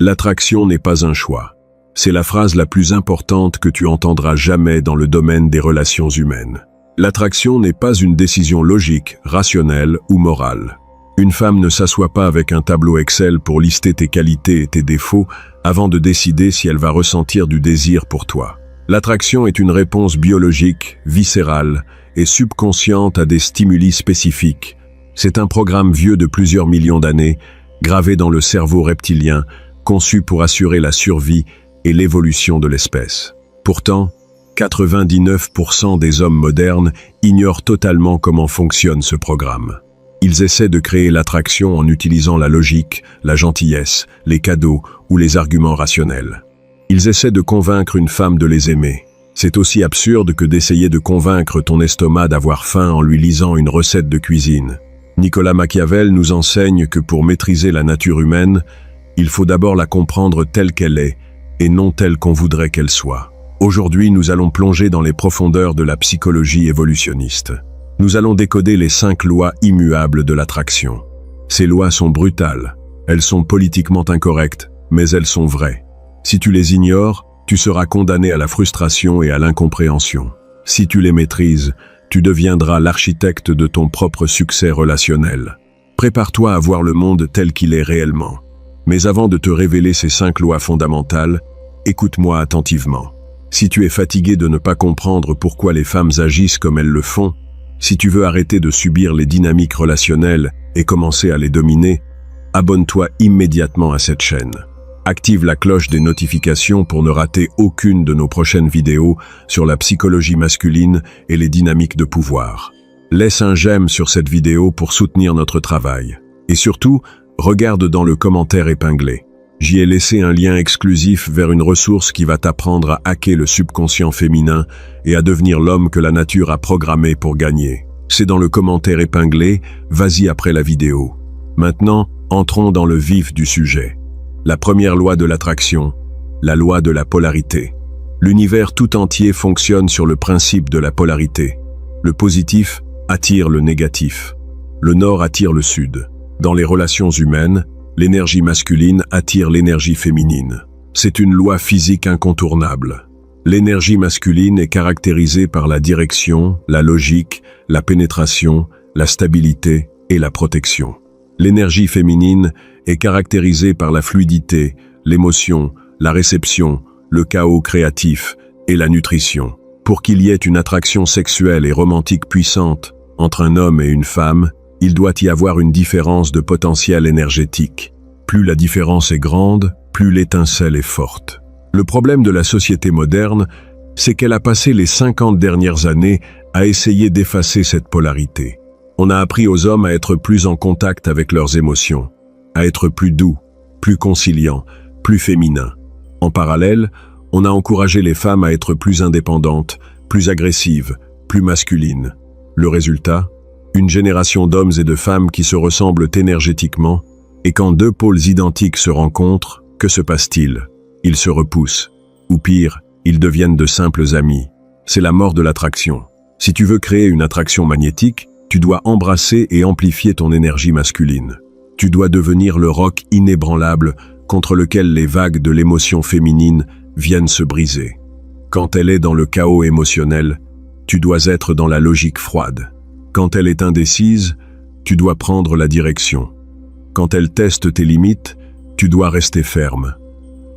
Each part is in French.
L'attraction n'est pas un choix. C'est la phrase la plus importante que tu entendras jamais dans le domaine des relations humaines. L'attraction n'est pas une décision logique, rationnelle ou morale. Une femme ne s'assoit pas avec un tableau Excel pour lister tes qualités et tes défauts avant de décider si elle va ressentir du désir pour toi. L'attraction est une réponse biologique, viscérale et subconsciente à des stimuli spécifiques. C'est un programme vieux de plusieurs millions d'années, gravé dans le cerveau reptilien, conçu pour assurer la survie et l'évolution de l'espèce. Pourtant, 99% des hommes modernes ignorent totalement comment fonctionne ce programme. Ils essaient de créer l'attraction en utilisant la logique, la gentillesse, les cadeaux ou les arguments rationnels. Ils essaient de convaincre une femme de les aimer. C'est aussi absurde que d'essayer de convaincre ton estomac d'avoir faim en lui lisant une recette de cuisine. Nicolas Machiavel nous enseigne que pour maîtriser la nature humaine, il faut d'abord la comprendre telle qu'elle est et non telle qu'on voudrait qu'elle soit. Aujourd'hui, nous allons plonger dans les profondeurs de la psychologie évolutionniste. Nous allons décoder les 5 lois immuables de l'attraction. Ces lois sont brutales, elles sont politiquement incorrectes, mais elles sont vraies. Si tu les ignores, tu seras condamné à la frustration et à l'incompréhension. Si tu les maîtrises, tu deviendras l'architecte de ton propre succès relationnel. Prépare-toi à voir le monde tel qu'il est réellement. Mais avant de te révéler ces 5 lois fondamentales, écoute-moi attentivement. Si tu es fatigué de ne pas comprendre pourquoi les femmes agissent comme elles le font, si tu veux arrêter de subir les dynamiques relationnelles et commencer à les dominer, abonne-toi immédiatement à cette chaîne. Active la cloche des notifications pour ne rater aucune de nos prochaines vidéos sur la psychologie masculine et les dynamiques de pouvoir. Laisse un j'aime sur cette vidéo pour soutenir notre travail. Et surtout, regarde dans le commentaire épinglé. J'y ai laissé un lien exclusif vers une ressource qui va t'apprendre à hacker le subconscient féminin et à devenir l'homme que la nature a programmé pour gagner. C'est dans le commentaire épinglé, vas-y après la vidéo. Maintenant, entrons dans le vif du sujet. La première loi de l'attraction, la loi de la polarité. L'univers tout entier fonctionne sur le principe de la polarité. Le positif attire le négatif. Le nord attire le sud. Dans les relations humaines, l'énergie masculine attire l'énergie féminine. C'est une loi physique incontournable. L'énergie masculine est caractérisée par la direction, la logique, la pénétration, la stabilité et la protection. L'énergie féminine est caractérisée par la fluidité, l'émotion, la réception, le chaos créatif et la nutrition. Pour qu'il y ait une attraction sexuelle et romantique puissante entre un homme et une femme, il doit y avoir une différence de potentiel énergétique. Plus la différence est grande, plus l'étincelle est forte. Le problème de la société moderne, c'est qu'elle a passé les 50 dernières années à essayer d'effacer cette polarité. On a appris aux hommes à être plus en contact avec leurs émotions, à être plus doux, plus conciliants, plus féminins. En parallèle, on a encouragé les femmes à être plus indépendantes, plus agressives, plus masculines. Le résultat ? Une génération d'hommes et de femmes qui se ressemblent énergétiquement, et quand 2 pôles identiques se rencontrent, que se passe-t-il? Ils se repoussent, ou pire, ils deviennent de simples amis. C'est la mort de l'attraction. Si tu veux créer une attraction magnétique, tu dois embrasser et amplifier ton énergie masculine. Tu dois devenir le roc inébranlable contre lequel les vagues de l'émotion féminine viennent se briser. Quand elle est dans le chaos émotionnel, tu dois être dans la logique froide. Quand elle est indécise, tu dois prendre la direction. Quand elle teste tes limites, tu dois rester ferme.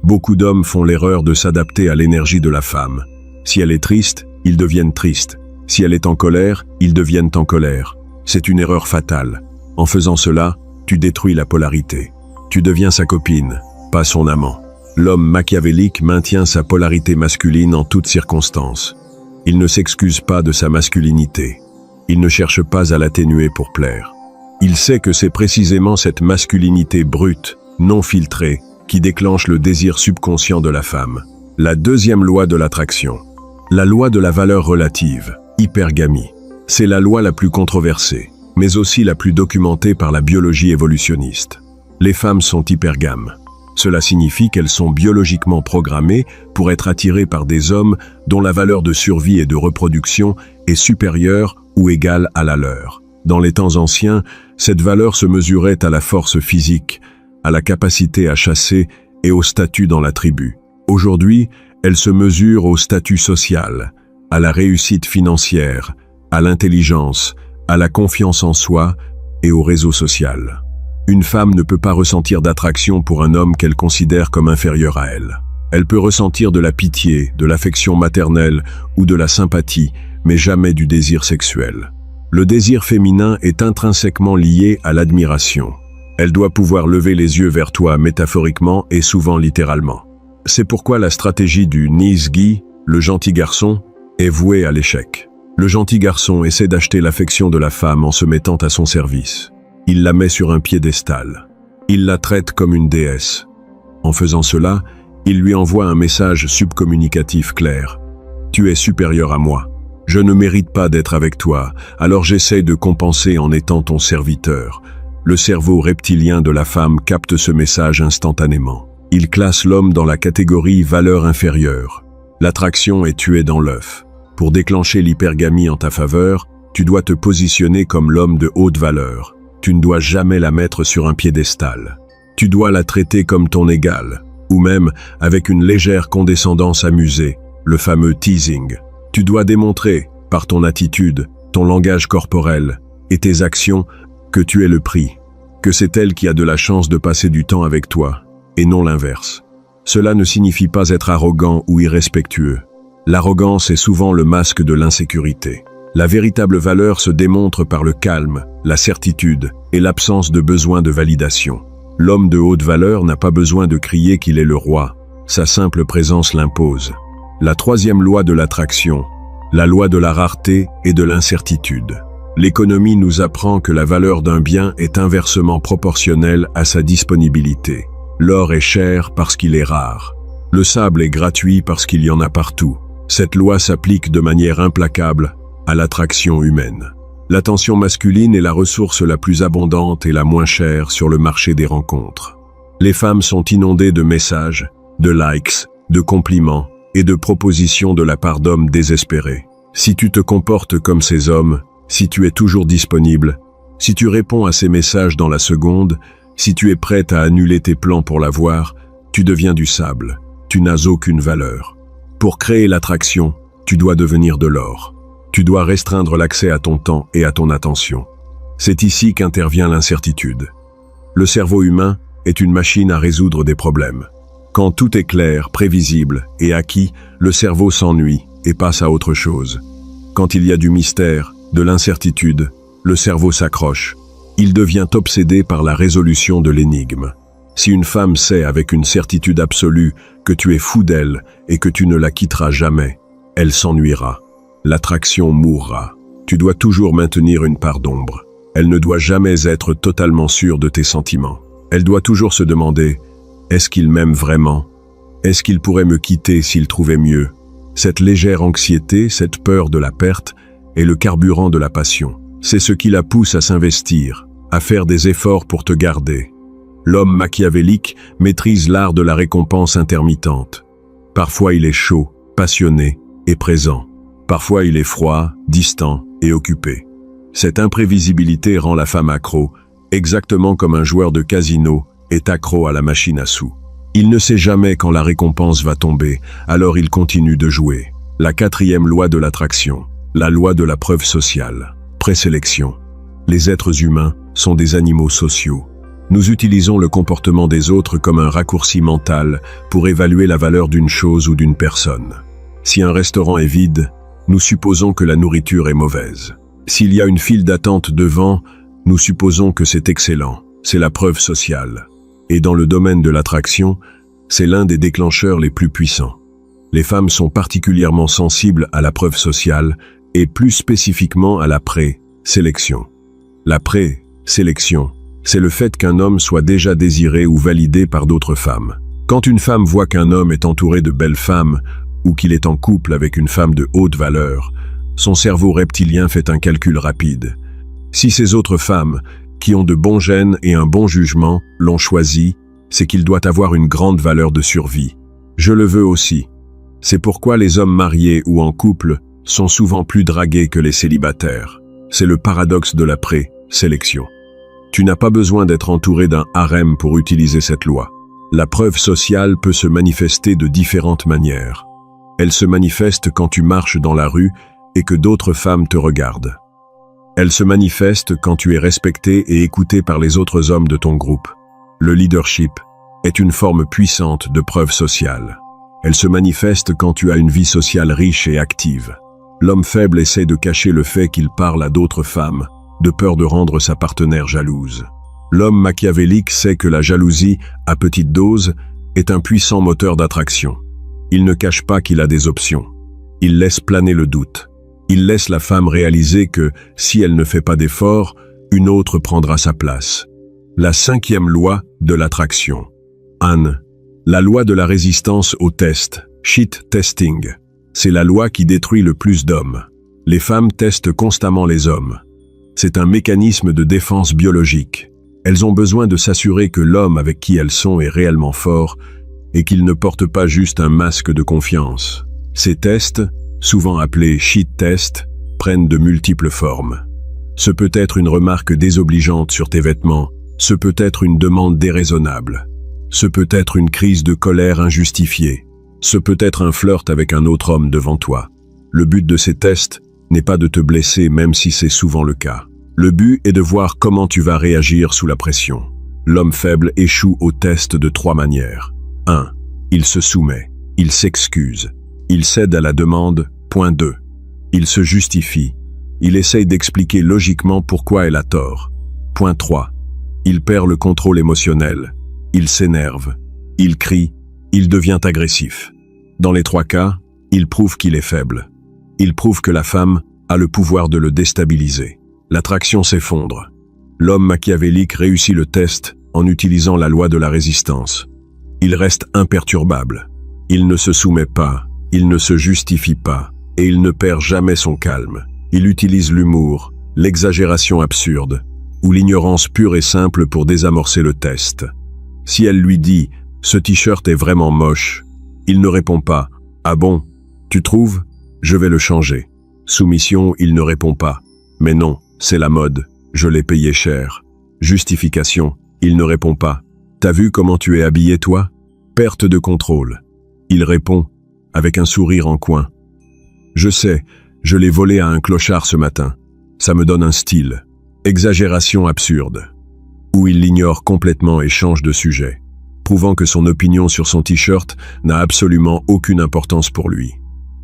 Beaucoup d'hommes font l'erreur de s'adapter à l'énergie de la femme. Si elle est triste, ils deviennent tristes. Si elle est en colère, ils deviennent en colère. C'est une erreur fatale. En faisant cela, tu détruis la polarité. Tu deviens sa copine, pas son amant. L'homme machiavélique maintient sa polarité masculine en toutes circonstances. Il ne s'excuse pas de sa masculinité. Il ne cherche pas à l'atténuer pour plaire. Il sait que c'est précisément cette masculinité brute, non filtrée, qui déclenche le désir subconscient de la femme. La deuxième loi de l'attraction. La loi de la valeur relative, hypergamie. C'est la loi la plus controversée, mais aussi la plus documentée par la biologie évolutionniste. Les femmes sont hypergames. Cela signifie qu'elles sont biologiquement programmées pour être attirées par des hommes dont la valeur de survie et de reproduction est supérieure ou égale à la leur. Dans les temps anciens, cette valeur se mesurait à la force physique, à la capacité à chasser et au statut dans la tribu. Aujourd'hui, elle se mesure au statut social, à la réussite financière, à l'intelligence, à la confiance en soi et au réseau social. Une femme ne peut pas ressentir d'attraction pour un homme qu'elle considère comme inférieur à elle. Elle peut ressentir de la pitié, de l'affection maternelle ou de la sympathie, mais jamais du désir sexuel. Le désir féminin est intrinsèquement lié à l'admiration. Elle doit pouvoir lever les yeux vers toi métaphoriquement et souvent littéralement. C'est pourquoi la stratégie du nice guy, le gentil garçon, est vouée à l'échec. Le gentil garçon essaie d'acheter l'affection de la femme en se mettant à son service. Il la met sur un piédestal. Il la traite comme une déesse. En faisant cela, il lui envoie un message subcommunicatif clair. « Tu es supérieur à moi. Je ne mérite pas d'être avec toi, alors j'essaie de compenser en étant ton serviteur. » Le cerveau reptilien de la femme capte ce message instantanément. Il classe l'homme dans la catégorie valeur inférieure. L'attraction est tuée dans l'œuf. Pour déclencher l'hypergamie en ta faveur, tu dois te positionner comme l'homme de haute valeur. Tu ne dois jamais la mettre sur un piédestal. Tu dois la traiter comme ton égal, ou même avec une légère condescendance amusée, le fameux teasing. Tu dois démontrer, par ton attitude, ton langage corporel et tes actions, que tu es le prix, que c'est elle qui a de la chance de passer du temps avec toi, et non l'inverse. Cela ne signifie pas être arrogant ou irrespectueux. L'arrogance est souvent le masque de l'insécurité. La véritable valeur se démontre par le calme, la certitude et l'absence de besoin de validation. L'homme de haute valeur n'a pas besoin de crier qu'il est le roi. Sa simple présence l'impose. La troisième loi de l'attraction, la loi de la rareté et de l'incertitude. L'économie nous apprend que la valeur d'un bien est inversement proportionnelle à sa disponibilité. L'or est cher parce qu'il est rare. Le sable est gratuit parce qu'il y en a partout. Cette loi s'applique de manière implacable à l'attraction humaine. L'attention masculine est la ressource la plus abondante et la moins chère sur le marché des rencontres. Les femmes sont inondées de messages, de likes, de compliments et de propositions de la part d'hommes désespérés. Si tu te comportes comme ces hommes, si tu es toujours disponible, si tu réponds à ces messages dans la seconde, si tu es prête à annuler tes plans pour la voir, tu deviens du sable. Tu n'as aucune valeur. Pour créer l'attraction, tu dois devenir de l'or. Tu dois restreindre l'accès à ton temps et à ton attention. C'est ici qu'intervient l'incertitude. Le cerveau humain est une machine à résoudre des problèmes. Quand tout est clair, prévisible et acquis, le cerveau s'ennuie et passe à autre chose. Quand il y a du mystère, de l'incertitude, le cerveau s'accroche. Il devient obsédé par la résolution de l'énigme. Si une femme sait avec une certitude absolue que tu es fou d'elle et que tu ne la quitteras jamais, elle s'ennuiera. L'attraction mourra. Tu dois toujours maintenir une part d'ombre. Elle ne doit jamais être totalement sûre de tes sentiments. Elle doit toujours se demander « Est-ce qu'il m'aime vraiment ? Est-ce qu'il pourrait me quitter s'il trouvait mieux ?» Cette légère anxiété, cette peur de la perte, est le carburant de la passion. C'est ce qui la pousse à s'investir, à faire des efforts pour te garder. L'homme machiavélique maîtrise l'art de la récompense intermittente. Parfois il est chaud, passionné et présent. Parfois il est froid, distant et occupé. Cette imprévisibilité rend la femme accro, exactement comme un joueur de casino est accro à la machine à sous. Il ne sait jamais quand la récompense va tomber, alors il continue de jouer. La quatrième loi de l'attraction, la loi de la preuve sociale. Présélection. Les êtres humains sont des animaux sociaux. Nous utilisons le comportement des autres comme un raccourci mental pour évaluer la valeur d'une chose ou d'une personne. Si un restaurant est vide, nous supposons que la nourriture est mauvaise. S'il y a une file d'attente devant, nous supposons que c'est excellent. C'est la preuve sociale. Et dans le domaine de l'attraction, c'est l'un des déclencheurs les plus puissants. Les femmes sont particulièrement sensibles à la preuve sociale et plus spécifiquement à la pré-sélection. La pré-sélection, c'est le fait qu'un homme soit déjà désiré ou validé par d'autres femmes. Quand une femme voit qu'un homme est entouré de belles femmes ou qu'il est en couple avec une femme de haute valeur, son cerveau reptilien fait un calcul rapide. Si ces autres femmes, qui ont de bons gènes et un bon jugement, l'ont choisi, c'est qu'il doit avoir une grande valeur de survie. Je le veux aussi. C'est pourquoi les hommes mariés ou en couple sont souvent plus dragués que les célibataires. C'est le paradoxe de la pré-sélection. Tu n'as pas besoin d'être entouré d'un harem pour utiliser cette loi. La preuve sociale peut se manifester de différentes manières. Elle se manifeste quand tu marches dans la rue et que d'autres femmes te regardent. Elle se manifeste quand tu es respecté et écouté par les autres hommes de ton groupe. Le leadership est une forme puissante de preuve sociale. Elle se manifeste quand tu as une vie sociale riche et active. L'homme faible essaie de cacher le fait qu'il parle à d'autres femmes, de peur de rendre sa partenaire jalouse. L'homme machiavélique sait que la jalousie, à petite dose, est un puissant moteur d'attraction. Il ne cache pas qu'il a des options. Il laisse planer le doute. Il laisse la femme réaliser que, si elle ne fait pas d'efforts, une autre prendra sa place. La 5e loi de l'attraction. Anne. La loi de la résistance au test, shit testing. C'est la loi qui détruit le plus d'hommes. Les femmes testent constamment les hommes. C'est un mécanisme de défense biologique. Elles ont besoin de s'assurer que l'homme avec qui elles sont est réellement fort et qu'il ne porte pas juste un masque de confiance. Ces tests, souvent appelés shit tests, prennent de multiples formes. Ce peut être une remarque désobligeante sur tes vêtements, ce peut être une demande déraisonnable, ce peut être une crise de colère injustifiée, ce peut être un flirt avec un autre homme devant toi. Le but de ces tests n'est pas de te blesser même si c'est souvent le cas. Le but est de voir comment tu vas réagir sous la pression. L'homme faible échoue au test de 3 manières. 1. Il se soumet. Il s'excuse. Il cède à la demande. Point 2. Il se justifie. Il essaye d'expliquer logiquement pourquoi elle a tort. Point 3. Il perd le contrôle émotionnel. Il s'énerve. Il crie. Il devient agressif. Dans les 3 cas, il prouve qu'il est faible. Il prouve que la femme a le pouvoir de le déstabiliser. L'attraction s'effondre. L'homme machiavélique réussit le test en utilisant la loi de la résistance. Il reste imperturbable. Il ne se soumet pas, il ne se justifie pas, et il ne perd jamais son calme. Il utilise l'humour, l'exagération absurde, ou l'ignorance pure et simple pour désamorcer le test. Si elle lui dit « Ce t-shirt est vraiment moche », il ne répond pas « Ah bon, tu trouves ? Je vais le changer ». Soumission, il ne répond pas « Mais non, c'est la mode, je l'ai payé cher ». Justification, il ne répond pas « T'as vu comment tu es habillé toi ?» Perte de contrôle. Il répond, avec un sourire en coin « Je sais, je l'ai volé à un clochard ce matin. Ça me donne un style. » Exagération absurde. Ou il l'ignore complètement et change de sujet, prouvant que son opinion sur son t-shirt n'a absolument aucune importance pour lui.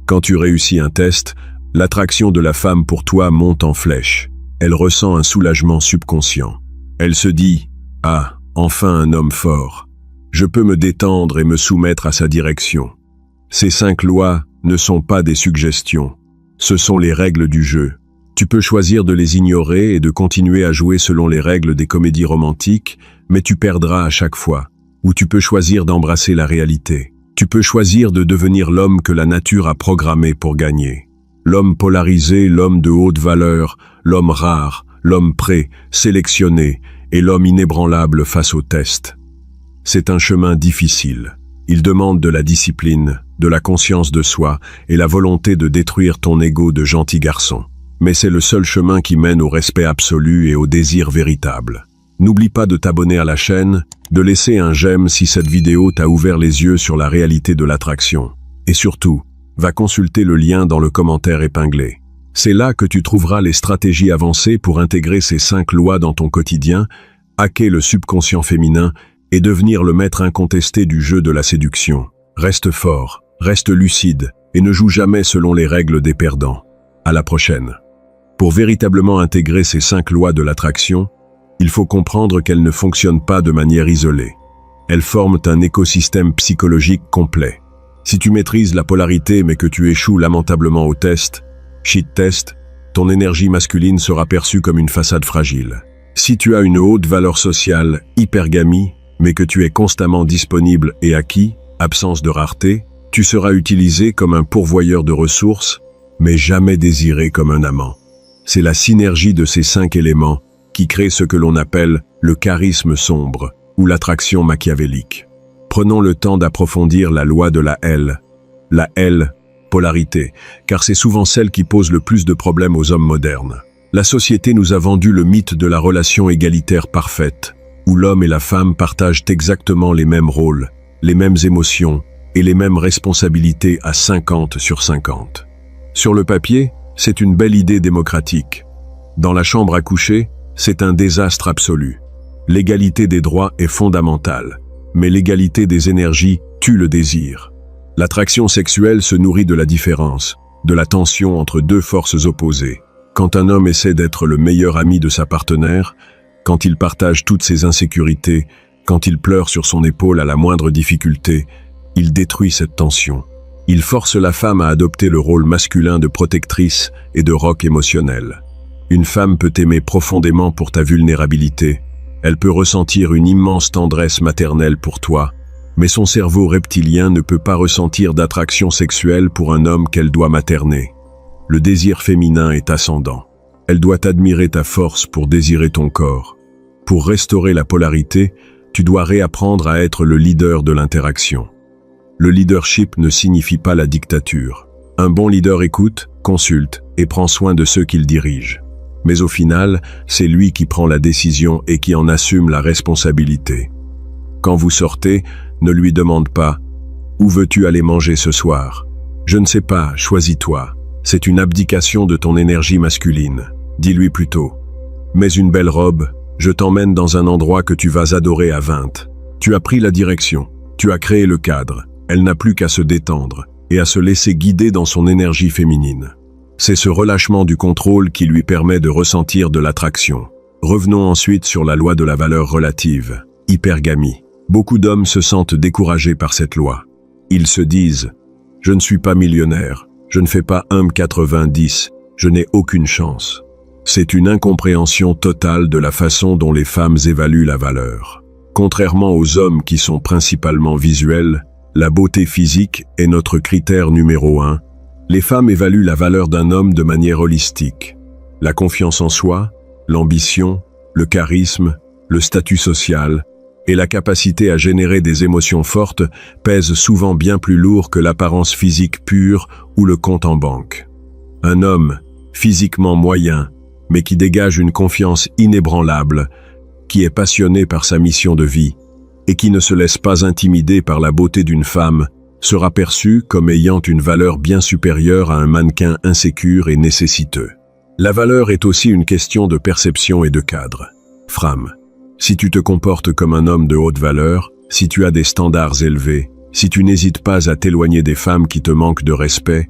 Quand tu réussis un test, l'attraction de la femme pour toi monte en flèche. Elle ressent un soulagement subconscient. Elle se dit « Ah, enfin un homme fort. Je peux me détendre et me soumettre à sa direction. » Ces 5 lois ne sont pas des suggestions. Ce sont les règles du jeu. Tu peux choisir de les ignorer et de continuer à jouer selon les règles des comédies romantiques, mais tu perdras à chaque fois. Ou tu peux choisir d'embrasser la réalité. Tu peux choisir de devenir l'homme que la nature a programmé pour gagner. L'homme polarisé, l'homme de haute valeur, l'homme rare, l'homme prêt, sélectionné, et l'homme inébranlable face au test. C'est un chemin difficile. Il demande de la discipline, de la conscience de soi et la volonté de détruire ton ego de gentil garçon. Mais c'est le seul chemin qui mène au respect absolu et au désir véritable. N'oublie pas de t'abonner à la chaîne, de laisser un j'aime si cette vidéo t'a ouvert les yeux sur la réalité de l'attraction. Et surtout, va consulter le lien dans le commentaire épinglé. C'est là que tu trouveras les stratégies avancées pour intégrer ces 5 lois dans ton quotidien, hacker le subconscient féminin et devenir le maître incontesté du jeu de la séduction. Reste fort, reste lucide et ne joue jamais selon les règles des perdants. À la prochaine. Pour véritablement intégrer ces 5 lois de l'attraction, il faut comprendre qu'elles ne fonctionnent pas de manière isolée. Elles forment un écosystème psychologique complet. Si tu maîtrises la polarité mais que tu échoues lamentablement au test, shit test, ton énergie masculine sera perçue comme une façade fragile. Si tu as une haute valeur sociale, hypergamie, mais que tu es constamment disponible et acquis, absence de rareté, tu seras utilisé comme un pourvoyeur de ressources, mais jamais désiré comme un amant. C'est la synergie de ces 5 éléments qui crée ce que l'on appelle le charisme sombre ou l'attraction machiavélique. Prenons le temps d'approfondir la loi de la L, polarité, car c'est souvent celle qui pose le plus de problèmes aux hommes modernes. La société nous a vendu le mythe de la relation égalitaire parfaite, où l'homme et la femme partagent exactement les mêmes rôles, les mêmes émotions et les mêmes responsabilités à 50/50. Sur le papier, c'est une belle idée démocratique. Dans la chambre à coucher, c'est un désastre absolu. L'égalité des droits est fondamentale, mais l'égalité des énergies tue le désir. L'attraction sexuelle se nourrit de la différence, de la tension entre deux forces opposées. Quand un homme essaie d'être le meilleur ami de sa partenaire, quand il partage toutes ses insécurités, quand il pleure sur son épaule à la moindre difficulté, il détruit cette tension. Il force la femme à adopter le rôle masculin de protectrice et de roc émotionnel. Une femme peut t'aimer profondément pour ta vulnérabilité. Elle peut ressentir une immense tendresse maternelle pour toi, mais son cerveau reptilien ne peut pas ressentir d'attraction sexuelle pour un homme qu'elle doit materner. Le désir féminin est ascendant. Elle doit admirer ta force pour désirer ton corps. Pour restaurer la polarité, tu dois réapprendre à être le leader de l'interaction. Le leadership ne signifie pas la dictature. Un bon leader écoute, consulte et prend soin de ceux qu'il dirige. Mais au final, c'est lui qui prend la décision et qui en assume la responsabilité. Quand vous sortez, ne lui demande pas « Où veux-tu aller manger ce soir ?» Je ne sais pas, choisis-toi. C'est une abdication de ton énergie masculine. Dis-lui plutôt « Mets une belle robe, je t'emmène dans un endroit que tu vas adorer à 20. Tu as pris la direction, tu as créé le cadre. Elle n'a plus qu'à se détendre et à se laisser guider dans son énergie féminine. » C'est ce relâchement du contrôle qui lui permet de ressentir de l'attraction. Revenons ensuite sur la loi de la valeur relative, hypergamie. Beaucoup d'hommes se sentent découragés par cette loi. Ils se disent « Je ne suis pas millionnaire, je ne fais pas 1,90, je n'ai aucune chance. » C'est une incompréhension totale de la façon dont les femmes évaluent la valeur. Contrairement aux hommes qui sont principalement visuels, la beauté physique est notre critère numéro 1. Les femmes évaluent la valeur d'un homme de manière holistique. La confiance en soi, l'ambition, le charisme, le statut social et la capacité à générer des émotions fortes pèsent souvent bien plus lourd que l'apparence physique pure ou le compte en banque. Un homme, physiquement moyen, mais qui dégage une confiance inébranlable, qui est passionné par sa mission de vie et qui ne se laisse pas intimider par la beauté d'une femme, sera perçu comme ayant une valeur bien supérieure à un mannequin insécure et nécessiteux. La valeur est aussi une question de perception et de cadre. Femme, si tu te comportes comme un homme de haute valeur, si tu as des standards élevés, si tu n'hésites pas à t'éloigner des femmes qui te manquent de respect,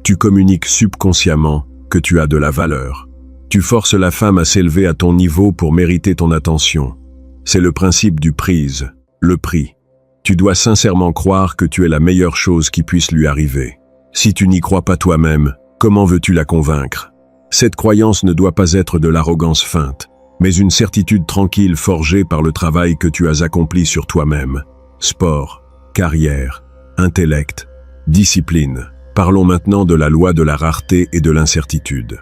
tu communiques subconsciemment que tu as de la valeur. Tu forces la femme à s'élever à ton niveau pour mériter ton attention. C'est le principe du prise, le prix. Tu dois sincèrement croire que tu es la meilleure chose qui puisse lui arriver. Si tu n'y crois pas toi-même, comment veux-tu la convaincre? Cette croyance ne doit pas être de l'arrogance feinte, mais une certitude tranquille forgée par le travail que tu as accompli sur toi-même. Sport, carrière, intellect, discipline. Parlons maintenant de la loi de la rareté et de l'incertitude.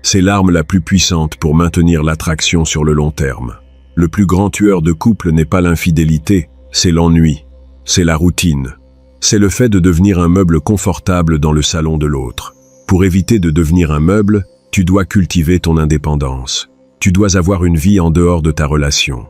C'est l'arme la plus puissante pour maintenir l'attraction sur le long terme. Le plus grand tueur de couple n'est pas l'infidélité, c'est l'ennui. C'est la routine. C'est le fait de devenir un meuble confortable dans le salon de l'autre. Pour éviter de devenir un meuble, tu dois cultiver ton indépendance. Tu dois avoir une vie en dehors de ta relation.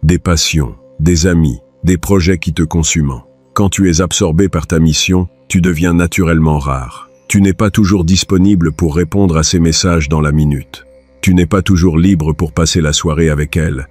Des passions, des amis, des projets qui te consument. Quand tu es absorbé par ta mission, tu deviens naturellement rare. Tu n'es pas toujours disponible pour répondre à ses messages dans la minute. Tu n'es pas toujours libre pour passer la soirée avec elle.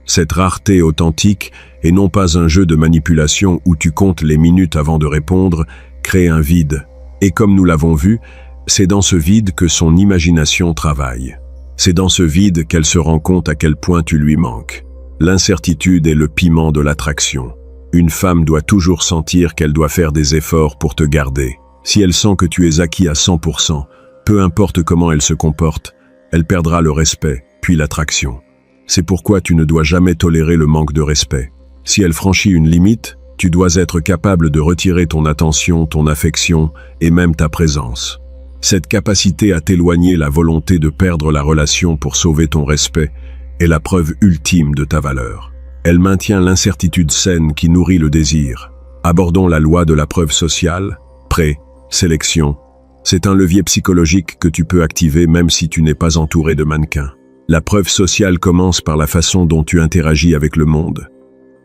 Cette rareté authentique, et non pas un jeu de manipulation où tu comptes les minutes avant de répondre, crée un vide. Et comme nous l'avons vu, c'est dans ce vide que son imagination travaille. C'est dans ce vide qu'elle se rend compte à quel point tu lui manques. L'incertitude est le piment de l'attraction. Une femme doit toujours sentir qu'elle doit faire des efforts pour te garder. Si elle sent que tu es acquis à 100%, peu importe comment elle se comporte, elle perdra le respect, puis l'attraction. C'est pourquoi tu ne dois jamais tolérer le manque de respect. Si elle franchit une limite, tu dois être capable de retirer ton attention, ton affection et même ta présence. Cette capacité à t'éloigner la volonté de perdre la relation pour sauver ton respect est la preuve ultime de ta valeur. Elle maintient l'incertitude saine qui nourrit le désir. Abordons la loi de la preuve sociale, sélection. C'est un levier psychologique que tu peux activer même si tu n'es pas entouré de mannequins. La preuve sociale commence par la façon dont tu interagis avec le monde.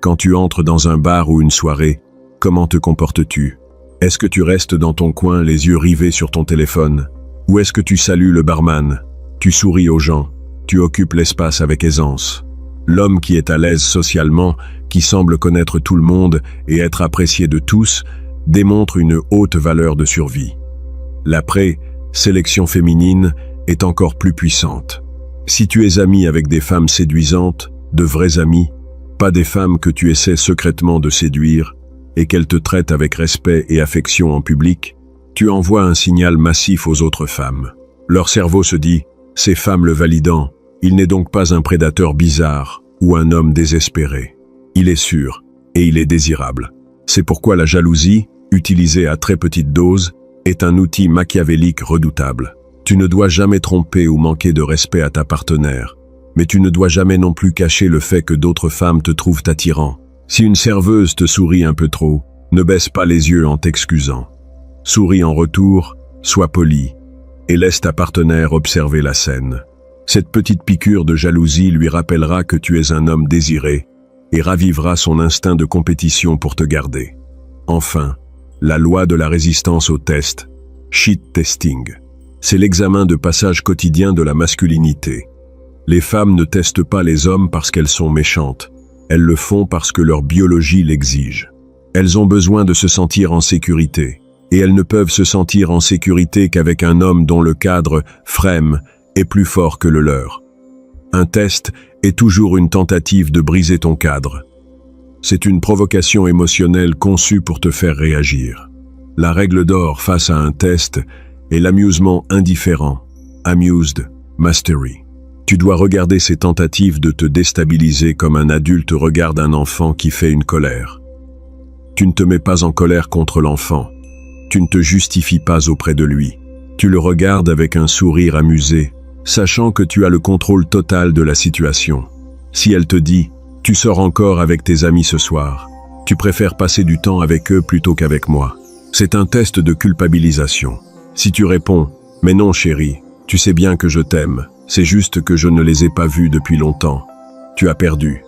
Quand tu entres dans un bar ou une soirée, comment te comportes-tu? Est-ce que tu restes dans ton coin, les yeux rivés sur ton téléphone? Ou est-ce que tu salues le barman? Tu souris aux gens, tu occupes l'espace avec aisance. L'homme qui est à l'aise socialement, qui semble connaître tout le monde et être apprécié de tous, démontre une haute valeur de survie. La sélection féminine est encore plus puissante. Si tu es ami avec des femmes séduisantes, de vraies amies, pas des femmes que tu essaies secrètement de séduire, et qu'elles te traitent avec respect et affection en public, tu envoies un signal massif aux autres femmes. Leur cerveau se dit, ces femmes le validant, il n'est donc pas un prédateur bizarre ou un homme désespéré. Il est sûr et il est désirable. C'est pourquoi la jalousie, utilisée à très petite dose, est un outil machiavélique redoutable. Tu ne dois jamais tromper ou manquer de respect à ta partenaire, mais tu ne dois jamais non plus cacher le fait que d'autres femmes te trouvent attirant. Si une serveuse te sourit un peu trop, ne baisse pas les yeux en t'excusant. Souris en retour, sois poli, et laisse ta partenaire observer la scène. Cette petite piqûre de jalousie lui rappellera que tu es un homme désiré et ravivera son instinct de compétition pour te garder. Enfin, la loi de la résistance au test, shit testing. C'est l'examen de passage quotidien de la masculinité. Les femmes ne testent pas les hommes parce qu'elles sont méchantes. Elles le font parce que leur biologie l'exige. Elles ont besoin de se sentir en sécurité. Et elles ne peuvent se sentir en sécurité qu'avec un homme dont le cadre, frame, est plus fort que le leur. Un test est toujours une tentative de briser ton cadre. C'est une provocation émotionnelle conçue pour te faire réagir. La règle d'or face à un test est l'amusement indifférent, amused mastery. Tu dois regarder ces tentatives de te déstabiliser comme un adulte regarde un enfant qui fait une colère. Tu ne te mets pas en colère contre l'enfant. Tu ne te justifies pas auprès de lui. Tu le regardes avec un sourire amusé, sachant que tu as le contrôle total de la situation. Si elle te dit « Tu sors encore avec tes amis ce soir », tu préfères passer du temps avec eux plutôt qu'avec moi. C'est un test de culpabilisation. Si tu réponds « Mais non chérie, tu sais bien que je t'aime, c'est juste que je ne les ai pas vus depuis longtemps », tu as perdu.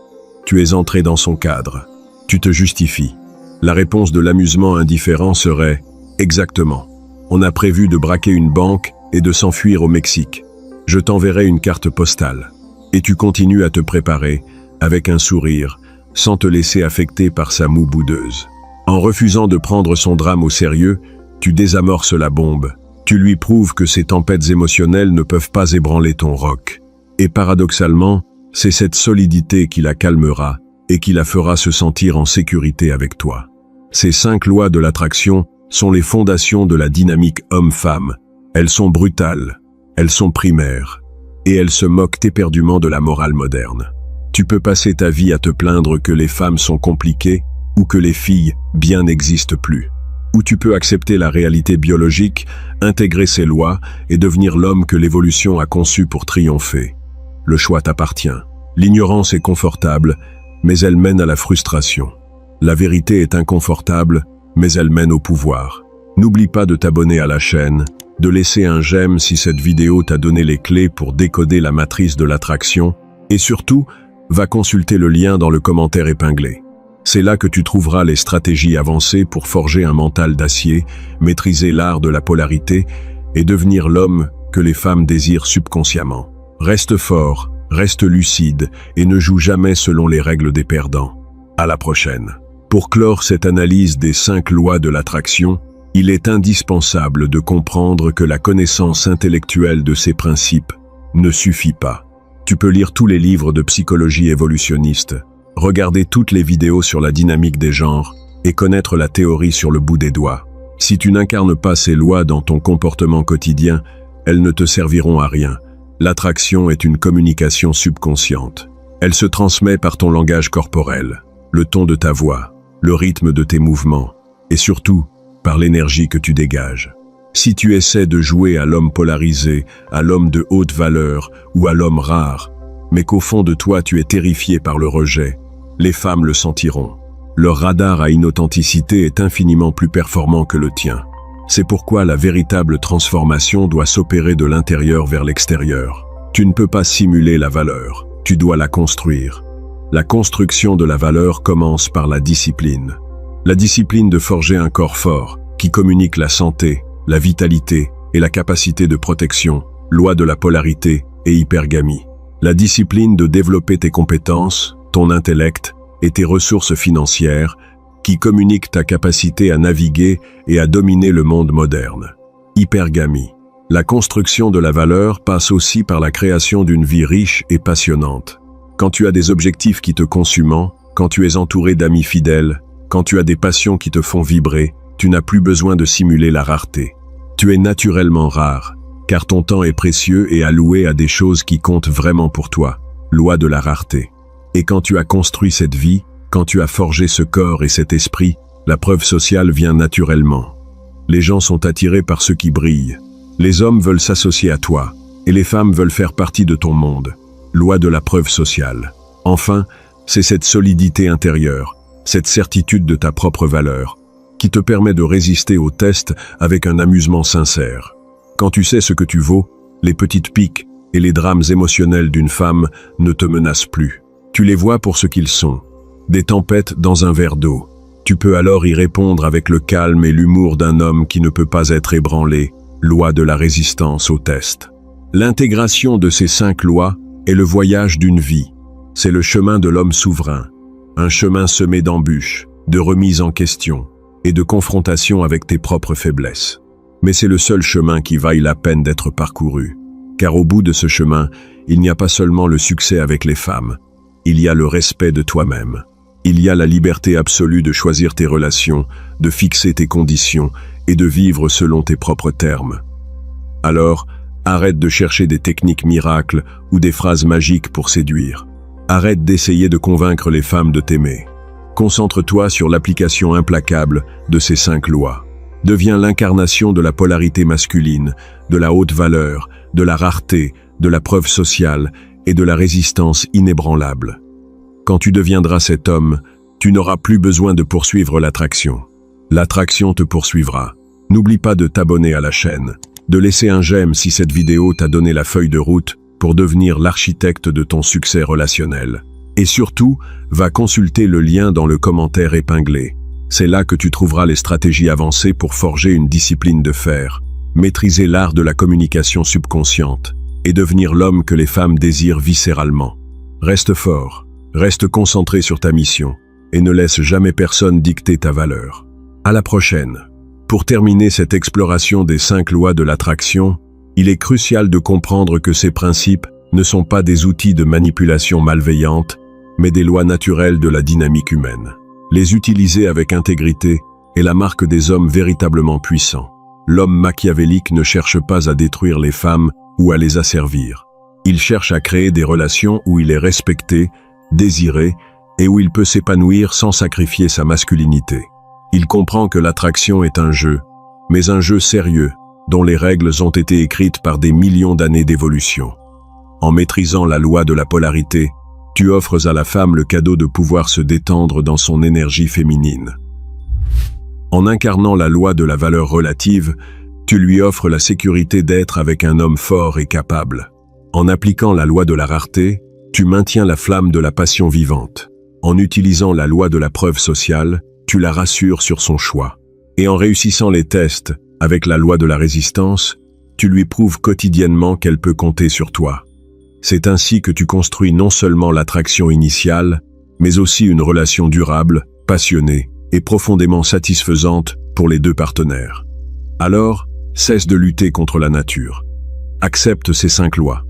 Tu es entré dans son cadre. Tu te justifies. La réponse de l'amusement indifférent serait « Exactement. On a prévu de braquer une banque et de s'enfuir au Mexique. Je t'enverrai une carte postale. » Et tu continues à te préparer, avec un sourire, sans te laisser affecter par sa moue boudeuse. En refusant de prendre son drame au sérieux, tu désamorces la bombe. Tu lui prouves que ces tempêtes émotionnelles ne peuvent pas ébranler ton roc. Et paradoxalement, c'est cette solidité qui la calmera et qui la fera se sentir en sécurité avec toi. Ces 5 lois de l'attraction sont les fondations de la dynamique homme-femme. Elles sont brutales, elles sont primaires, et elles se moquent éperdument de la morale moderne. Tu peux passer ta vie à te plaindre que les femmes sont compliquées ou que les filles bien n'existent plus. Ou tu peux accepter la réalité biologique, intégrer ses lois et devenir l'homme que l'évolution a conçu pour triompher. Le choix t'appartient. L'ignorance est confortable, mais elle mène à la frustration. La vérité est inconfortable, mais elle mène au pouvoir. N'oublie pas de t'abonner à la chaîne, de laisser un j'aime si cette vidéo t'a donné les clés pour décoder la matrice de l'attraction, et surtout, va consulter le lien dans le commentaire épinglé. C'est là que tu trouveras les stratégies avancées pour forger un mental d'acier, maîtriser l'art de la polarité et devenir l'homme que les femmes désirent subconsciemment. Reste fort, reste lucide et ne joue jamais selon les règles des perdants. À la prochaine. Pour clore cette analyse des 5 lois de l'attraction, il est indispensable de comprendre que la connaissance intellectuelle de ces principes ne suffit pas. Tu peux lire tous les livres de psychologie évolutionniste, regarder toutes les vidéos sur la dynamique des genres et connaître la théorie sur le bout des doigts. Si tu n'incarnes pas ces lois dans ton comportement quotidien, elles ne te serviront à rien. L'attraction est une communication subconsciente. Elle se transmet par ton langage corporel, le ton de ta voix, le rythme de tes mouvements, et surtout, par l'énergie que tu dégages. Si tu essaies de jouer à l'homme polarisé, à l'homme de haute valeur ou à l'homme rare, mais qu'au fond de toi tu es terrifié par le rejet, les femmes le sentiront. Leur radar à inauthenticité est infiniment plus performant que le tien. C'est pourquoi la véritable transformation doit s'opérer de l'intérieur vers l'extérieur. Tu ne peux pas simuler la valeur, tu dois la construire. La construction de la valeur commence par la discipline. La discipline de forger un corps fort, qui communique la santé, la vitalité et la capacité de protection, loi de la polarité et hypergamie. La discipline de développer tes compétences, ton intellect et tes ressources financières, qui communiquent ta capacité à naviguer et à dominer le monde moderne. Hypergamie. La construction de la valeur passe aussi par la création d'une vie riche et passionnante. Quand tu as des objectifs qui te consument, quand tu es entouré d'amis fidèles, quand tu as des passions qui te font vibrer, tu n'as plus besoin de simuler la rareté. Tu es naturellement rare, car ton temps est précieux et alloué à des choses qui comptent vraiment pour toi, loi de la rareté. Et quand tu as construit cette vie, quand tu as forgé ce corps et cet esprit, la preuve sociale vient naturellement. Les gens sont attirés par ce qui brille. Les hommes veulent s'associer à toi, et les femmes veulent faire partie de ton monde. Loi de la preuve sociale. Enfin, c'est cette solidité intérieure, cette certitude de ta propre valeur, qui te permet de résister aux tests avec un amusement sincère. Quand tu sais ce que tu vaux, les petites piques et les drames émotionnels d'une femme ne te menacent plus. Tu les vois pour ce qu'ils sont, des tempêtes dans un verre d'eau. Tu peux alors y répondre avec le calme et l'humour d'un homme qui ne peut pas être ébranlé, loi de la résistance aux tests. L'intégration de ces 5 lois est le voyage d'une vie. C'est le chemin de l'homme souverain, un chemin semé d'embûches, de remises en question et de confrontation avec tes propres faiblesses. Mais c'est le seul chemin qui vaille la peine d'être parcouru, car au bout de ce chemin, il n'y a pas seulement le succès avec les femmes, il y a le respect de toi-même. Il y a la liberté absolue de choisir tes relations, de fixer tes conditions et de vivre selon tes propres termes. Alors, arrête de chercher des techniques miracles ou des phrases magiques pour séduire. Arrête d'essayer de convaincre les femmes de t'aimer. Concentre-toi sur l'application implacable de ces 5 lois. Deviens l'incarnation de la polarité masculine, de la haute valeur, de la rareté, de la preuve sociale et de la résistance inébranlable. Quand tu deviendras cet homme, tu n'auras plus besoin de poursuivre l'attraction. L'attraction te poursuivra. N'oublie pas de t'abonner à la chaîne, de laisser un j'aime si cette vidéo t'a donné la feuille de route pour devenir l'architecte de ton succès relationnel. Et surtout, va consulter le lien dans le commentaire épinglé. C'est là que tu trouveras les stratégies avancées pour forger une discipline de fer, maîtriser l'art de la communication subconsciente et devenir l'homme que les femmes désirent viscéralement. Reste fort, reste concentré sur ta mission et ne laisse jamais personne dicter ta valeur. À la prochaine. Pour terminer cette exploration des 5 lois de l'attraction, il est crucial de comprendre que ces principes ne sont pas des outils de manipulation malveillante, mais des lois naturelles de la dynamique humaine. Les utiliser avec intégrité est la marque des hommes véritablement puissants. L'homme machiavélique ne cherche pas à détruire les femmes ou à les asservir. Il cherche à créer des relations où il est respecté, désiré et où il peut s'épanouir sans sacrifier sa masculinité. Il comprend que l'attraction est un jeu, mais un jeu sérieux, dont les règles ont été écrites par des millions d'années d'évolution. En maîtrisant la loi de la polarité, tu offres à la femme le cadeau de pouvoir se détendre dans son énergie féminine. En incarnant la loi de la valeur relative, tu lui offres la sécurité d'être avec un homme fort et capable. En appliquant la loi de la rareté, tu maintiens la flamme de la passion vivante. En utilisant la loi de la preuve sociale, tu la rassures sur son choix. Et en réussissant les tests, avec la loi de la résistance, tu lui prouves quotidiennement qu'elle peut compter sur toi. C'est ainsi que tu construis non seulement l'attraction initiale, mais aussi une relation durable, passionnée et profondément satisfaisante pour les 2 partenaires. Alors, cesse de lutter contre la nature. Accepte ces 5 lois.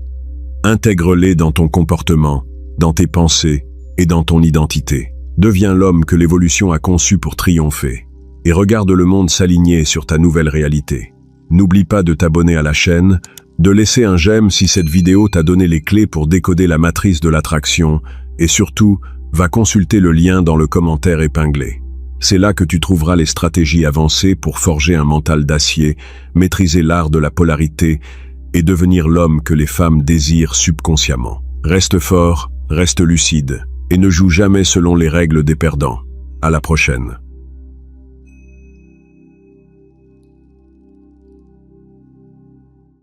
Intègre-les dans ton comportement, dans tes pensées et dans ton identité. Deviens l'homme que l'évolution a conçu pour triompher. Et regarde le monde s'aligner sur ta nouvelle réalité. N'oublie pas de t'abonner à la chaîne, de laisser un j'aime si cette vidéo t'a donné les clés pour décoder la matrice de l'attraction, et surtout, va consulter le lien dans le commentaire épinglé. C'est là que tu trouveras les stratégies avancées pour forger un mental d'acier, maîtriser l'art de la polarité et devenir l'homme que les femmes désirent subconsciemment. Reste fort, reste lucide, et ne joue jamais selon les règles des perdants. À la prochaine.